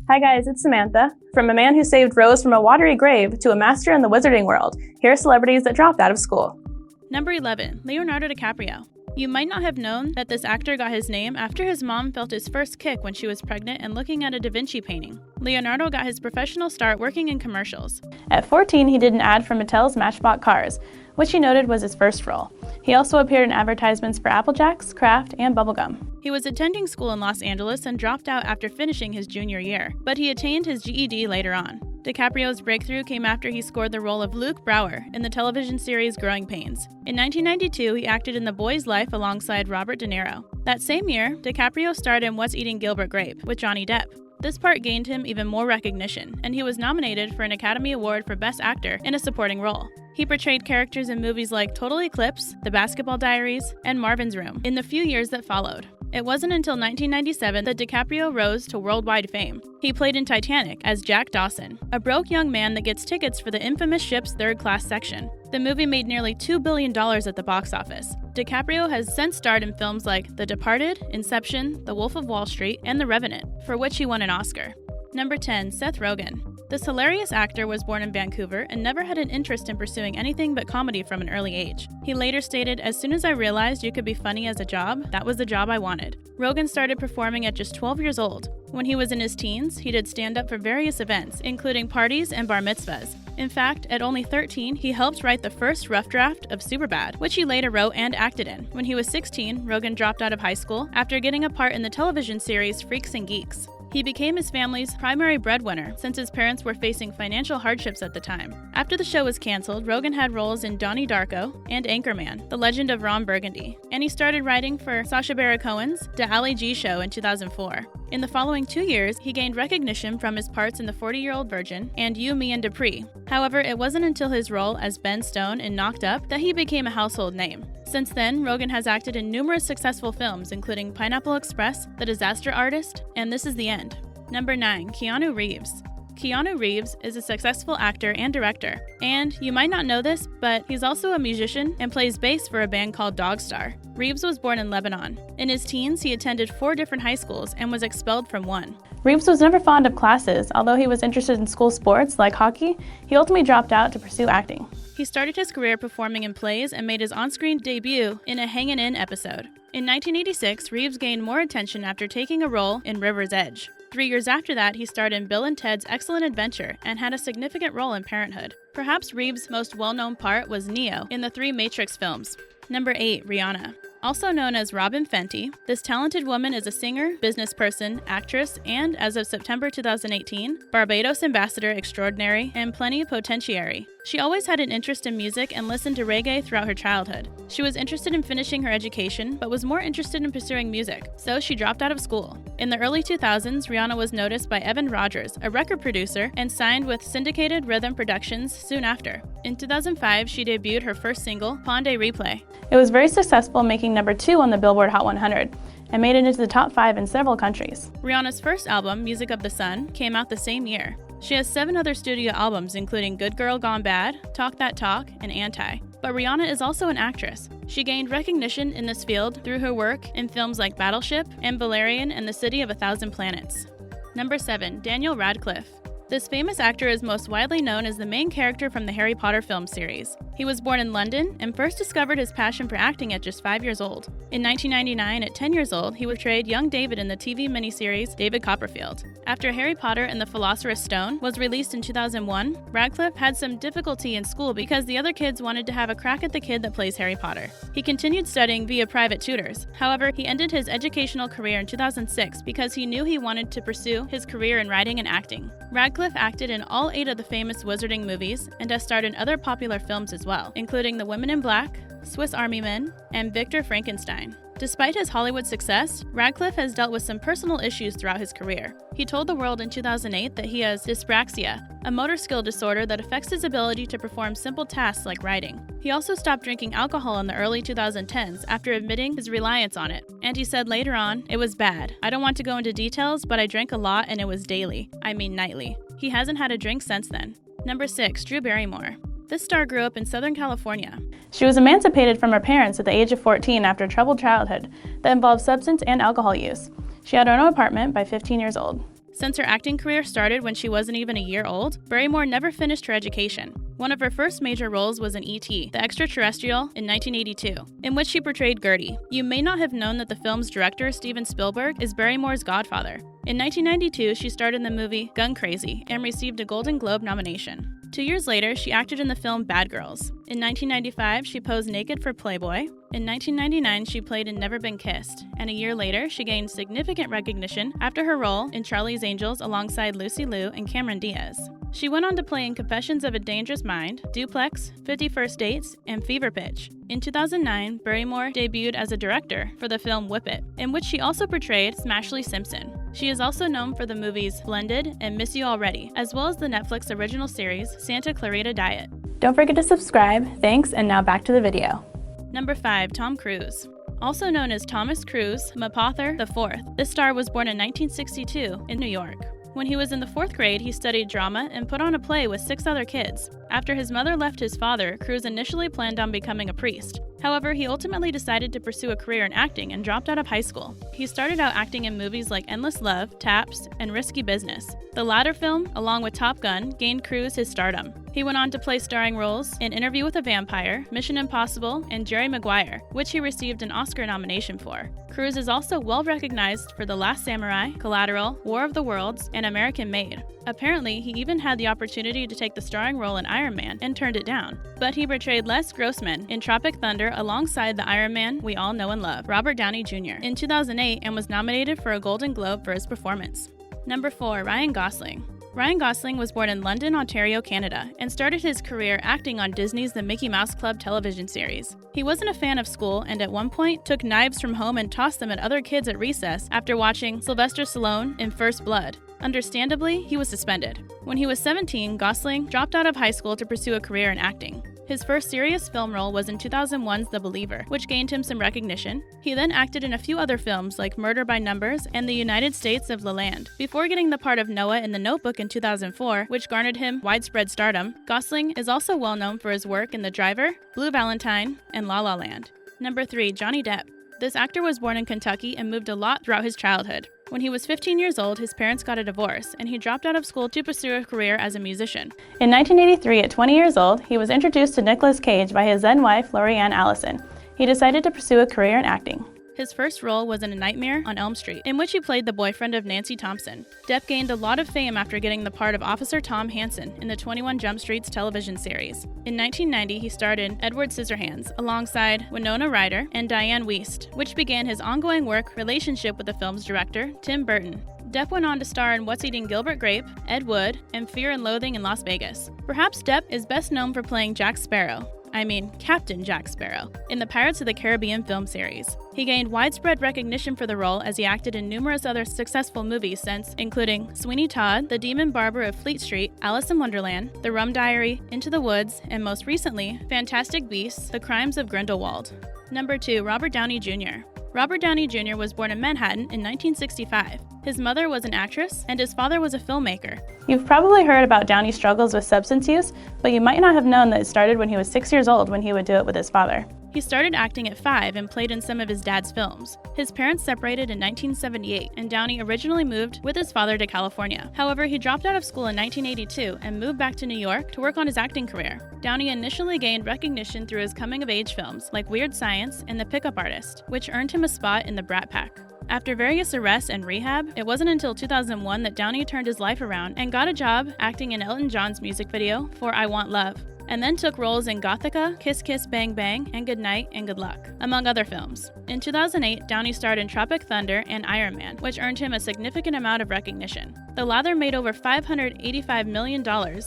Hi guys, it's Samantha. From a man who saved Rose from a watery grave to a master in the wizarding world, here are celebrities that dropped out of school. Number 11. Leonardo DiCaprio. You might not have known that this actor got his name after his mom felt his first kick when she was pregnant and looking at a Da Vinci painting. Leonardo got his professional start working in commercials. At 14, he did an ad for Mattel's Matchbox cars, which he noted was his first role. He also appeared in advertisements for Apple Jacks, Kraft, and bubblegum. He was attending school in Los Angeles and dropped out after finishing his junior year, but he attained his GED later on. DiCaprio's breakthrough came after he scored the role of Luke Brower in the television series Growing Pains. In 1992, he acted in The Boy's Life alongside Robert De Niro. That same year, DiCaprio starred in What's Eating Gilbert Grape with Johnny Depp. This part gained him even more recognition, and he was nominated for an Academy Award for Best Actor in a supporting role. He portrayed characters in movies like Total Eclipse, The Basketball Diaries, and Marvin's Room in the few years that followed. It wasn't until 1997 that DiCaprio rose to worldwide fame. He played in Titanic as Jack Dawson, a broke young man that gets tickets for the infamous ship's third-class section. The movie made nearly $2 billion at the box office. DiCaprio has since starred in films like The Departed, Inception, The Wolf of Wall Street, and The Revenant, for which he won an Oscar. Number 10. Seth Rogen. This hilarious actor was born in Vancouver and never had an interest in pursuing anything but comedy from an early age. He later stated, "As soon as I realized you could be funny as a job, that was the job I wanted." Rogen started performing at just 12 years old. When he was in his teens, he did stand-up for various events, including parties and bar mitzvahs. In fact, at only 13, he helped write the first rough draft of SUPERBAD, which he later wrote and acted in. When he was 16, Rogen dropped out of high school after getting a part in the television series Freaks and Geeks. He became his family's primary breadwinner since his parents were facing financial hardships at the time. After the show was canceled, Rogen had roles in Donnie Darko and Anchorman, The Legend of Ron Burgundy, and he started writing for Sacha Baron Cohen's The Ali G Show in 2004. In the following 2 years, he gained recognition from his parts in The 40-Year-Old Virgin and You, Me, and Dupree. However, it wasn't until his role as Ben Stone in Knocked Up that he became a household name. Since then, Rogen has acted in numerous successful films, including Pineapple Express, The Disaster Artist, and This Is the End. Number 9. Keanu Reeves. Keanu Reeves is a successful actor and director, and you might not know this, but he's also a musician and plays bass for a band called Dogstar. Reeves was born in Lebanon. In his teens, he attended 4 different high schools and was expelled from one. Reeves was never fond of classes. Although he was interested in school sports like hockey, he ultimately dropped out to pursue acting. He started his career performing in plays and made his on-screen debut in a Hangin' In episode. In 1986, Reeves gained more attention after taking a role in River's Edge. 3 years after that, he starred in Bill and Ted's Excellent Adventure and had a significant role in Parenthood. Perhaps Reeves' most well-known part was Neo in the 3 Matrix films. Number 8. Rihanna. Also known as Robyn Fenty, this talented woman is a singer, business person, actress, and, as of September 2018, Barbados Ambassador Extraordinary and Plenipotentiary. She always had an interest in music and listened to reggae throughout her childhood. She was interested in finishing her education, but was more interested in pursuing music, so she dropped out of school. In the early 2000s, Rihanna was noticed by Evan Rogers, a record producer, and signed with Syndicated Rhythm Productions soon after. In 2005, she debuted her first single, Pon de Replay. It was very successful, making number 2 on the Billboard Hot 100, and made it into the top 5 in several countries. Rihanna's first album, Music of the Sun, came out the same year. She has 7 other studio albums, including Good Girl Gone Bad, Talk That Talk, and Anti. But Rihanna is also an actress. She gained recognition in this field through her work in films like Battleship and Valerian and The City of a Thousand Planets. Number 7. Daniel Radcliffe. This famous actor is most widely known as the main character from the Harry Potter film series. He was born in London and first discovered his passion for acting at just 5 years old. In 1999, at 10 years old, he portrayed young David in the TV miniseries David Copperfield. After Harry Potter and the Philosopher's Stone was released in 2001, Radcliffe had some difficulty in school because the other kids wanted to have a crack at the kid that plays Harry Potter. He continued studying via private tutors. However, he ended his educational career in 2006 because he knew he wanted to pursue his career in writing and acting. Radcliffe acted in all 8 of the famous Wizarding movies and has starred in other popular films as well, including The Women in Black, Swiss Army Men, and Victor Frankenstein. Despite his Hollywood success, Radcliffe has dealt with some personal issues throughout his career. He told the world in 2008 that he has dyspraxia, a motor skill disorder that affects his ability to perform simple tasks like writing. He also stopped drinking alcohol in the early 2010s after admitting his reliance on it. And he said later on, "It was bad. I don't want to go into details, but I drank a lot and it was daily. I mean nightly." He hasn't had a drink since then. Number 6. Drew Barrymore. This star grew up in Southern California. She was emancipated from her parents at the age of 14 after a troubled childhood that involved substance and alcohol use. She had her own apartment by 15 years old. Since her acting career started when she wasn't even a year old, Barrymore never finished her education. One of her first major roles was in E.T., the Extraterrestrial, in 1982, in which she portrayed Gertie. You may not have known that the film's director, Steven Spielberg, is Barrymore's godfather. In 1992, she starred in the movie Gun Crazy and received a Golden Globe nomination. 2 years later, she acted in the film Bad Girls. In 1995, she posed naked for Playboy. In 1999, she played in Never Been Kissed, and a year later, she gained significant recognition after her role in Charlie's Angels alongside Lucy Liu and Cameron Diaz. She went on to play in Confessions of a Dangerous Mind, Duplex, 50 First Dates, and Fever Pitch. In 2009, Barrymore debuted as a director for the film Whip It, in which she also portrayed Smashley Simpson. She is also known for the movies Blended and Miss You Already, as well as the Netflix original series Santa Clarita Diet. Don't forget to subscribe. Thanks, and now back to the video. Number 5. Tom Cruise. Also known as Thomas Cruise Mapother IV, this star was born in 1962 in New York. When he was in the 4th grade, he studied drama and put on a play with 6 other kids. After his mother left his father, Cruise initially planned on becoming a priest. However, he ultimately decided to pursue a career in acting and dropped out of high school. He started out acting in movies like Endless Love, Taps, and Risky Business. The latter film, along with Top Gun, gained Cruise his stardom. He went on to play starring roles in Interview with a Vampire, Mission Impossible, and Jerry Maguire, which he received an Oscar nomination for. Cruise is also well recognized for The Last Samurai, Collateral, War of the Worlds, and American Made. Apparently, he even had the opportunity to take the starring role in Iron Man and turned it down. But he portrayed Les Grossman in Tropic Thunder alongside the Iron Man we all know and love, Robert Downey Jr., in 2008 and was nominated for a Golden Globe for his performance. Number 4. Ryan Gosling. Ryan Gosling was born in London, Ontario, Canada, and started his career acting on Disney's The Mickey Mouse Club television series. He wasn't a fan of school and at one point took knives from home and tossed them at other kids at recess after watching Sylvester Stallone in First Blood. Understandably, he was suspended. When he was 17, Gosling dropped out of high school to pursue a career in acting. His first serious film role was in 2001's The Believer, which gained him some recognition. He then acted in a few other films like Murder by Numbers and The United States of Leland. Before getting the part of Noah in The Notebook in 2004, which garnered him widespread stardom, Gosling is also well known for his work in The Driver, Blue Valentine, and La La Land. Number 3. Johnny Depp. This actor was born in Kentucky and moved a lot throughout his childhood. When he was 15 years old, his parents got a divorce, and he dropped out of school to pursue a career as a musician. In 1983, at 20 years old, he was introduced to Nicolas Cage by his then wife, Lorianne Allison. He decided to pursue a career in acting. His first role was in A Nightmare on Elm Street, in which he played the boyfriend of Nancy Thompson. Depp gained a lot of fame after getting the part of Officer Tom Hanson in the 21 Jump Streets television series. In 1990, he starred in Edward Scissorhands alongside Winona Ryder and Diane Wiest, which began his ongoing work relationship with the film's director, Tim Burton. Depp went on to star in What's Eating Gilbert Grape, Ed Wood, and Fear and Loathing in Las Vegas. Perhaps Depp is best known for playing Captain Jack Sparrow, in the Pirates of the Caribbean film series. He gained widespread recognition for the role as he acted in numerous other successful movies since, including Sweeney Todd, The Demon Barber of Fleet Street, Alice in Wonderland, The Rum Diary, Into the Woods, and most recently, Fantastic Beasts, The Crimes of Grindelwald. Number 2. Robert Downey Jr. Robert Downey Jr. was born in Manhattan in 1965. His mother was an actress, and his father was a filmmaker. You've probably heard about Downey's struggles with substance use, but you might not have known that it started when he was 6 years old when he would do it with his father. He started acting at 5 and played in some of his dad's films. His parents separated in 1978, and Downey originally moved with his father to California. However, he dropped out of school in 1982 and moved back to New York to work on his acting career. Downey initially gained recognition through his coming-of-age films like Weird Science and The Pickup Artist, which earned him a spot in the Brat Pack. After various arrests and rehab, it wasn't until 2001 that Downey turned his life around and got a job acting in Elton John's music video for I Want Love, and then took roles in Gothica, Kiss Kiss Bang Bang, and Good Night and Good Luck, among other films. In 2008, Downey starred in Tropic Thunder and Iron Man, which earned him a significant amount of recognition. The latter made over $585 million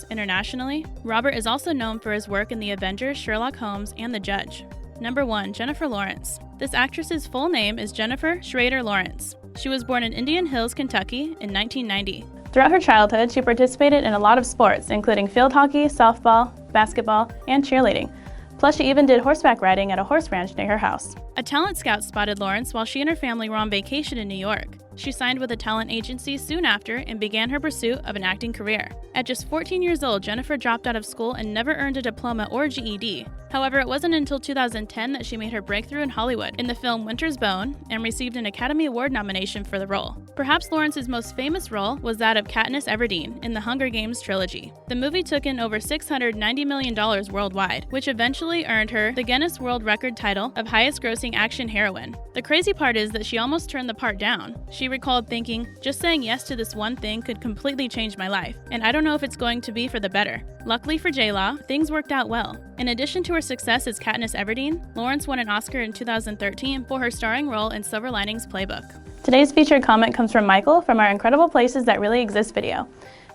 internationally. Robert is also known for his work in The Avengers, Sherlock Holmes, and The Judge. Number 1. Jennifer Lawrence. This actress's full name is Jennifer Schrader Lawrence. She was born in Indian Hills, Kentucky in 1990. Throughout her childhood, she participated in a lot of sports, including field hockey, softball, basketball, and cheerleading. Plus, she even did horseback riding at a horse ranch near her house. A talent scout spotted Lawrence while she and her family were on vacation in New York. She signed with a talent agency soon after and began her pursuit of an acting career. At just 14 years old, Jennifer dropped out of school and never earned a diploma or GED. However, it wasn't until 2010 that she made her breakthrough in Hollywood in the film Winter's Bone and received an Academy Award nomination for the role. Perhaps Lawrence's most famous role was that of Katniss Everdeen in the Hunger Games trilogy. The movie took in over $690 million worldwide, which eventually earned her the Guinness World Record title of highest grossing action heroine. The crazy part is that she almost turned the part down. She recalled thinking, "Just saying yes to this one thing could completely change my life, and I don't know if it's going to be for the better." Luckily for J-Law, things worked out well. In addition to her success as Katniss Everdeen, Lawrence won an Oscar in 2013 for her starring role in Silver Linings Playbook. Today's featured comment comes from Michael from our Incredible Places That Really Exist video.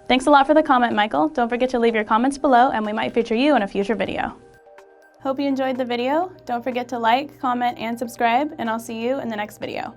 Thanks a lot for the comment, Michael. Don't forget to leave your comments below and we might feature you in a future video. Hope you enjoyed the video. Don't forget to like, comment, and subscribe, and I'll see you in the next video.